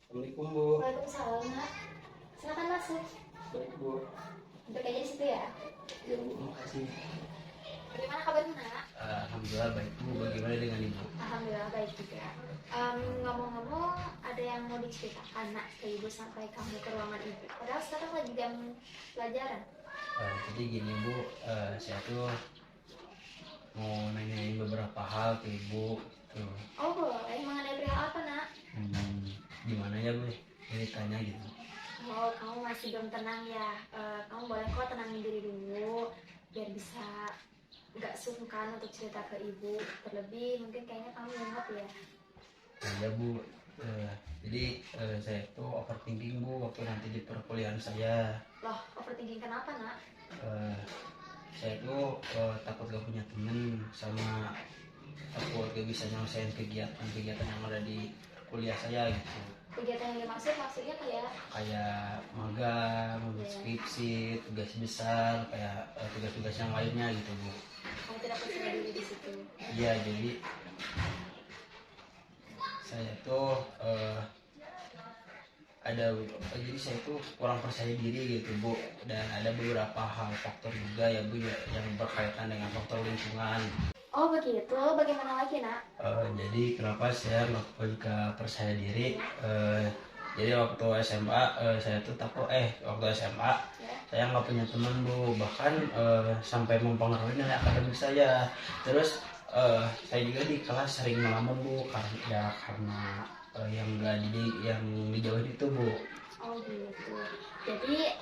Assalamualaikum Bu. Waalaikumsalam, Nak. Silakan masuk. Baik Bu. Duduk aja di situ ya. Ya Bu, makasih. Bagaimana kabarmu, Nak? Alhamdulillah baik Bu. Bagaimana dengan Ibu? Alhamdulillah baik juga. Ngomong-ngomong, ada yang mau diceritakan, Nak, ke Ibu sampai kamu ke ruangan Ibu. Padahal sekarang lagi jam pelajaran. Jadi gini Bu, saya tuh mau nanyain beberapa hal ke Ibu. Tuh, Oh, boleh. Mengenai perihal apa, Nak? gimana ya Bu? Ceritanya gitu. Oh, kamu masih belum tenang ya. Kamu boleh kok tenangin diri dulu, biar bisa nggak sungkan untuk cerita ke Ibu. Terlebih, mungkin kayaknya kamu ingat ya. Ya Bu, jadi saya tuh overthinking Bu waktu nanti di perkuliahan saya. Loh, overthinking kenapa, Nak? Eh, saya tuh takut gak punya temen, sama takut gak bisa nyelesain kegiatan-kegiatan yang ada di kuliah saya gitu. Kegiatan yang dimaksud maksudnya Kayak magang, skripsi, tugas besar, kayak tugas-tugas yang lainnya gitu Bu. kamu tidak percaya diri di situ. Iya, jadi saya tuh jadi saya tuh kurang percaya diri gitu Bu, dan ada beberapa hal faktor juga ya Bu ya, yang berkaitan dengan faktor lingkungan. Oh begitu, bagaimana lagi, Nak? Jadi kenapa saya nggak percaya diri? Jadi waktu SMA saya tuh takut waktu SMA Ya. saya nggak punya teman Bu, bahkan sampai mempengaruhi nilai akademik saya. Terus saya juga di kelas sering ngelamun Bu, karena yang dijauhin itu Bu. Oh gitu. Jadi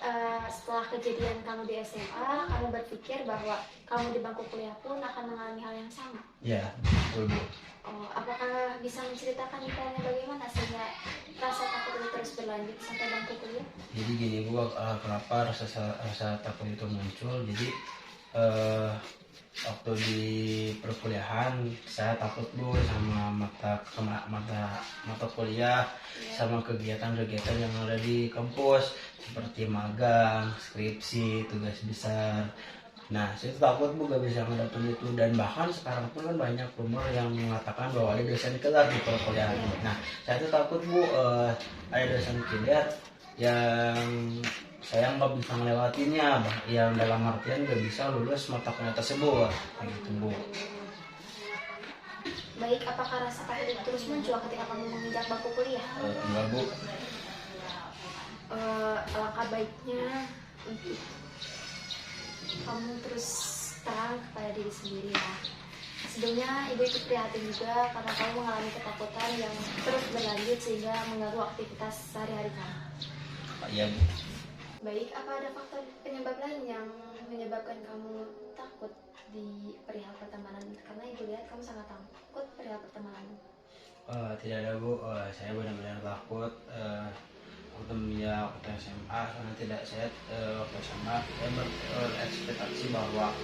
setelah kejadian kamu di SMA, kamu berpikir bahwa kamu di bangku kuliah pun akan mengalami hal yang sama. Ya, betul Bu. Oh, apakah bisa menceritakan detailnya bagaimana sehingga rasa takut itu terus berlanjut sampai bangku kuliah? Jadi gini Bu, kenapa rasa takut itu muncul? Jadi eh, waktu di perkuliahan saya takut Bu sama mata kuliah, sama kegiatan-kegiatan yang ada di kampus seperti magang, skripsi, tugas besar. Nah, saya tuh takut Bu gak bisa ngadepin itu, dan bahkan sekarang pun kan banyak rumor yang mengatakan bahwa ada dosen kelar di perkuliahan. Nah, saya tuh takut Bu ada dosen kelar yang saya nggak bisa melewatinya, yang dalam artian nggak bisa lulus mata kuliah tersebut, kayak gitu Bu. Baik, apakah rasa takut itu terus muncul ketika kamu menginjak bangku kuliah? Enggak Bu. Alangkah baiknya untuk kamu terus terang kepada diri sendiri ya. Sebelumnya ibu ikut prihatin juga karena kamu mengalami ketakutan yang terus berlanjut sehingga mengganggu aktivitas sehari-hari kamu. Iya Bu. Baik, apa ada faktor penyebab lain yang menyebabkan kamu takut di perihal pertemanan? Karena ibu lihat kamu sangat takut perihal pertemanan. Tidak ada Bu. Saya benar-benar takut waktu SMA, karena waktu SMA saya berekspektasi bahwa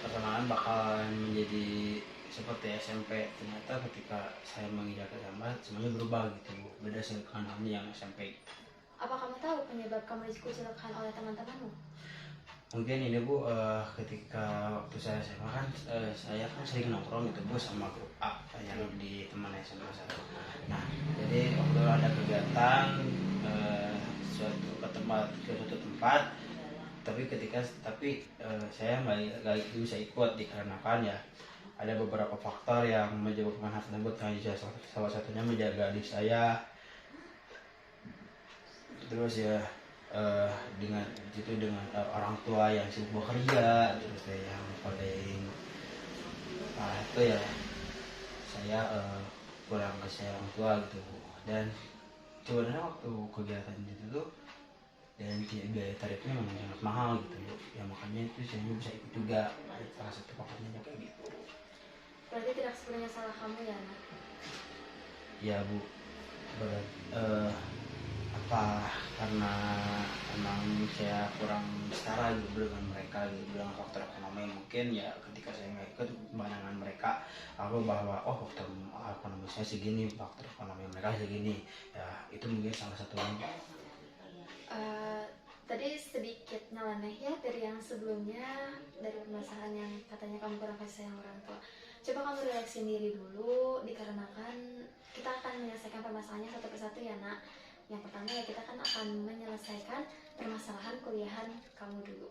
pertemanan bakalan menjadi seperti SMP. Ternyata ketika saya menginjak SMA semuanya berubah gitu Bu, beda sekali halnya yang SMP. Apa kamu tahu penyebab kamu dikucilkan oleh teman-temanmu? Mungkin ini Bu, ketika waktu saya SMA kan saya kan sering nongkrong gitu Bu sama grup A yang di teman SMA saya. Nah, jadi waktu ada kegiatan ke suatu tempat, tapi saya nggak bisa ikut dikarenakan ya ada beberapa faktor yang menyebabkan hal tersebut. Salah satunya menjaga diri saya. Terus ya dengan orang tua yang sibuk bekerja, terus yang paling itu ya saya kurang kasih orang tua gitu Bu. Dan sebenarnya waktu kegiatan itu tuh dan biaya tarifnya memang sangat mahal gitu Bu ya, makanya itu saya bisa ikut juga. Salah satu faktornya kayak gitu. Berarti tidak sepenuhnya salah kamu ya, Nak? Ya Bu, karena emang saya kurang setara gitu dengan mereka gitu, dengan faktor ekonomi. Mungkin ya ketika saya nggak ikut pandangan mereka aku bahwa faktor ekonomi saya segini, faktor ekonomi mereka segini, ya itu mungkin salah satunya. Tadi sedikit nyeleneh ya dari yang sebelumnya, dari permasalahan yang katanya kamu kurang kasih sayang orang tua. Coba kamu relax sendiri dulu, dikarenakan kita akan menyelesaikan permasalahannya satu persatu ya nak. Yang pertama ya kita kan akan menyelesaikan permasalahan kuliahan kamu dulu.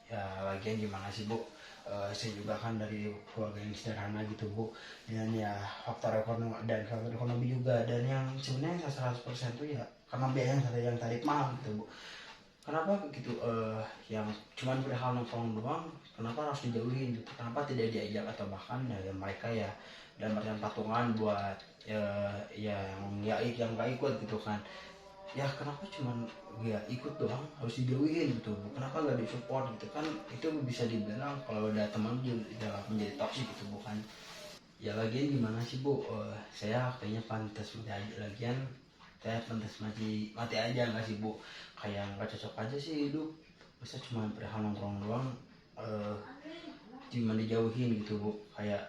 Ya lagian gimana sih Bu, saya juga kan dari keluarga yang sederhana gitu Bu, dan ya faktor ekonomi juga, dan yang sebenarnya 100% tuh ya karena biaya yang tadi mahal gitu Bu. Kenapa gitu, yang cuman perihal nongkrong doang, kenapa harus dijauhin gitu, kenapa tidak diajak atau bahkan ya mereka ya dan macam patungan buat ya yang gak ikut gitu kan, ya kenapa cuman ya ikut doang harus dijauhin gitu, kenapa nggak disupport gitu kan, itu bisa dibilang kalau udah teman juga menjadi toksik gitu bukan. Ya lagian gimana sih Bu, saya kayaknya pantas mati aja, lagian saya pantas mati aja nggak sih Bu, kayak nggak cocok aja sih hidup, bisa cuma perihal nongkrong doang, eh, cuma dijauhin gitu Bu, kayak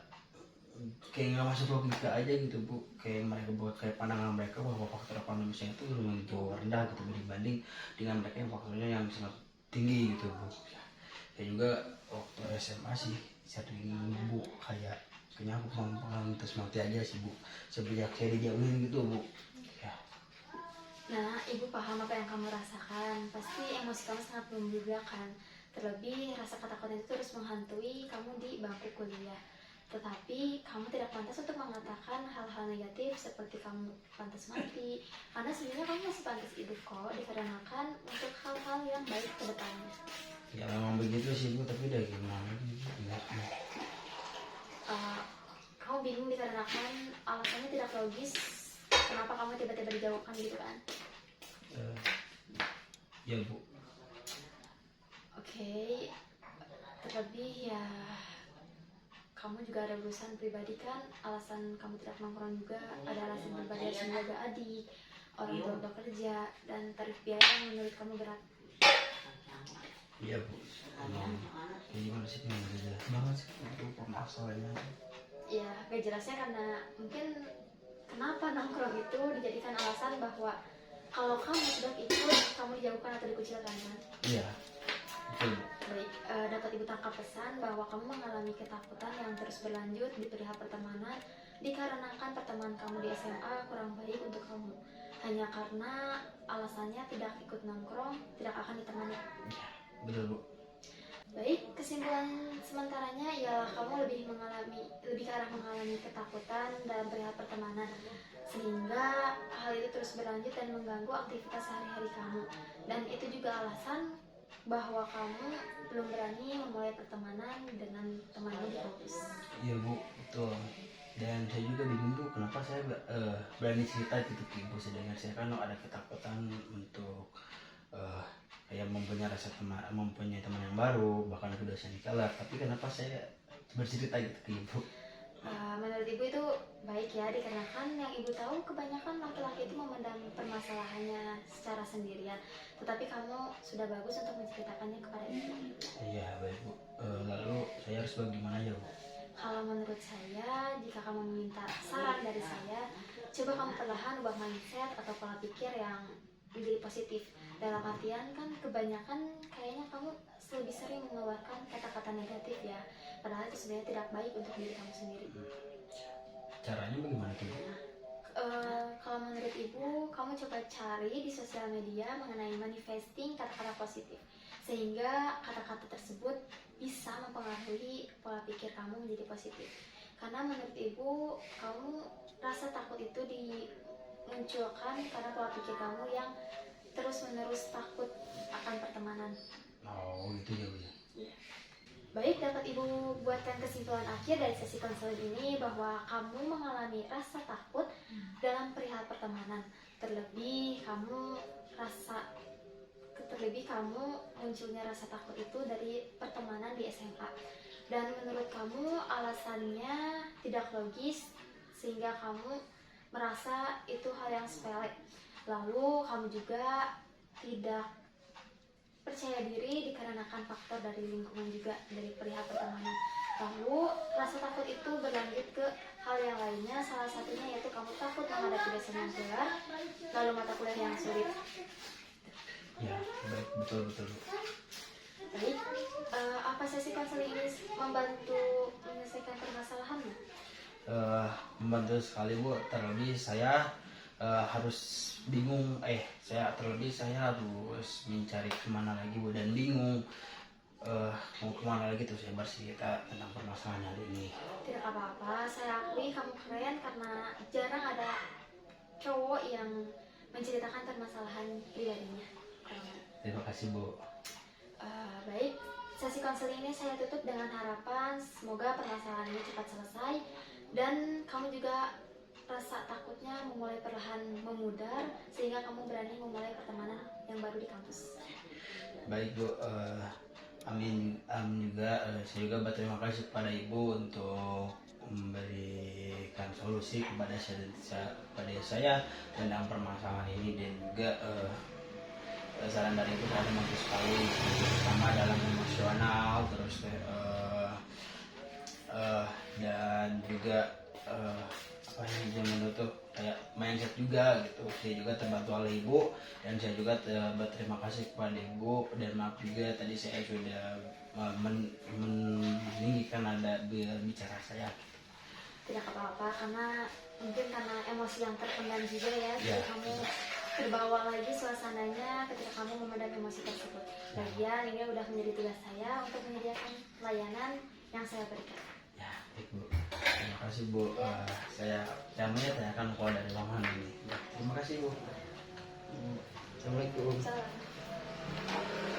nggak masuk logika aja gitu Bu, kayak mereka buat kayak pandangan mereka bahwa faktor ekonomisnya itu lumayan jauh rendah gitu Bu, dibanding dengan mereka yang faktornya yang sangat tinggi gitu Bu. Saya juga waktu SMA sih sering Bu kayak kayaknya aku pantas mati aja sih Bu, semenjak saya dijauhin gitu Bu ya. Nah, ibu paham apa yang kamu rasakan. Pasti emosi kamu sangat membludak kan. Terlebih rasa ketakutan itu terus menghantui kamu di bangku kuliah. Tetapi kamu tidak pantas untuk mengatakan hal-hal negatif seperti kamu pantas mati. Karena sebenarnya kamu masih pantas hidup kok, dikarenakan untuk hal-hal yang baik ke depannya. Ya memang begitu sih Bu, tapi udah gimana gitu ya. Kamu bingung dikarenakan alasannya tidak logis. Kenapa kamu tiba-tiba dijauhkan gitu kan? Ya Bu. Oke, terlebih ya kamu juga ada urusan pribadi kan, alasan kamu tidak nongkrong juga ada alasan pribadi harus menjaga adik, orang tua bekerja, dan tarif biaya yang menurut kamu berat. Iya Bu, emang ya gimana sih, emang gak jelas banget sih itu permasalahannya. Ya gak jelasnya karena mungkin kenapa nongkrong itu dijadikan alasan bahwa kalau kamu sudah ikut kamu dijauhkan atau dikucilkan kan? Iya, betul Bu. Baik, dapat ibu tangkap pesan bahwa kamu mengalami ketakutan yang terus berlanjut di perihal pertemanan dikarenakan pertemanan kamu di SMA kurang baik untuk kamu, hanya karena alasannya tidak ikut nongkrong, tidak akan ditemani. Iya, betul Bu. Baik, kesimpulan sementaranya ialah kamu lebih ke arah mengalami ketakutan dalam perihal pertemanan, sehingga hal itu terus berlanjut dan mengganggu aktivitas sehari-hari kamu. Dan itu juga alasan bahwa kamu belum berani memulai pertemanan dengan temanmu di kampus. Iya Bu, betul. Dan saya juga bingung Bu, kenapa saya berani cerita gitu ke Ibu, sedangkan saya kan ada ketakutan untuk kayak mempunyai teman yang baru, bahkan sudah saya nikah, tapi kenapa saya bercerita gitu ke Ibu? Menurut ibu itu baik ya, dikarenakan yang ibu tahu kebanyakan laki-laki itu memendam permasalahannya secara sendirian, tetapi kamu sudah bagus untuk menceritakannya kepada ibu. Iya baik Bu. Lalu saya harus bagaimana ya Bu? Kalau menurut saya, jika kamu meminta saran dari saya, coba kamu perlahan ubah mindset atau pola pikir yang menjadi positif. Dalam artian kan kebanyakan kayaknya kamu lebih sering mengeluarkan kata-kata negatif ya, padahal itu sebenarnya tidak baik untuk diri kamu sendiri. Caranya bagaimana tuh Bu? Kalau menurut ibu, kamu coba cari di sosial media mengenai manifesting kata-kata positif, sehingga kata-kata tersebut bisa mempengaruhi pola pikir kamu menjadi positif. Karena menurut ibu, kamu rasa takut itu dimunculkan karena pola pikir kamu yang terus-menerus takut akan pertemanan. Oh gitu ya Bu ya. Baik, dapat ibu buatkan kesimpulan akhir dari sesi konseling ini bahwa kamu mengalami rasa takut dalam perihal pertemanan. Terlebih kamu munculnya rasa takut itu dari pertemanan di SMA. Dan menurut kamu alasannya tidak logis sehingga kamu merasa itu hal yang sepele. Lalu kamu juga tidak percaya diri dikarenakan faktor dari lingkungan juga, dari perihal pertemanan. Lalu rasa takut itu berlanjut ke hal yang lainnya, salah satunya yaitu kamu takut menghadapi dosen yang berat, lalu mata kuliah yang sulit. Ya baik, betul Bu. Baik, apa sesi konseling ini membantu menyelesaikan permasalahan membantu sekali Bu. Terlebih saya harus bingung, saya harus mencari kemana lagi Bu, dan bingung mau kemana lagi tuh saya bercerita tentang permasalahan hal ini. Tidak apa-apa, saya akui kamu keren karena jarang ada cowok yang menceritakan permasalahan pribadinya. Terima kasih Bu. Baik, sesi konseling ini saya tutup dengan harapan semoga permasalahan ini cepat selesai dan kamu juga rasa takutnya memulai perlahan memudar sehingga kamu berani memulai pertemanan yang baru di kampus. Baik Bu, amin juga. Saya juga berterima kasih kepada Ibu untuk memberikan solusi kepada saya tentang permasalahan ini, dan juga saran dari Ibu sangat membantu sekali, terutama dalam emosional, terus dan juga apa yang zaman itu kayak mindset juga gitu. Saya juga terbantu oleh Ibu, dan saya juga berterima kasih kepada Ibu, dan maaf juga tadi saya sudah meninggikan nada bicara saya. Tidak apa-apa karena mungkin karena emosi yang terpendam juga ya, jadi kamu terbawa lagi suasananya ketika kamu memendam emosi tersebut. Lagian ini udah menjadi tugas saya untuk menyediakan layanan yang saya berikan. Ya, baik Bu. Terima kasih Bu. Saya namanya tanyakan kalau dari Laman ini. Ya, terima kasih Bu. Assalamualaikum. Salam.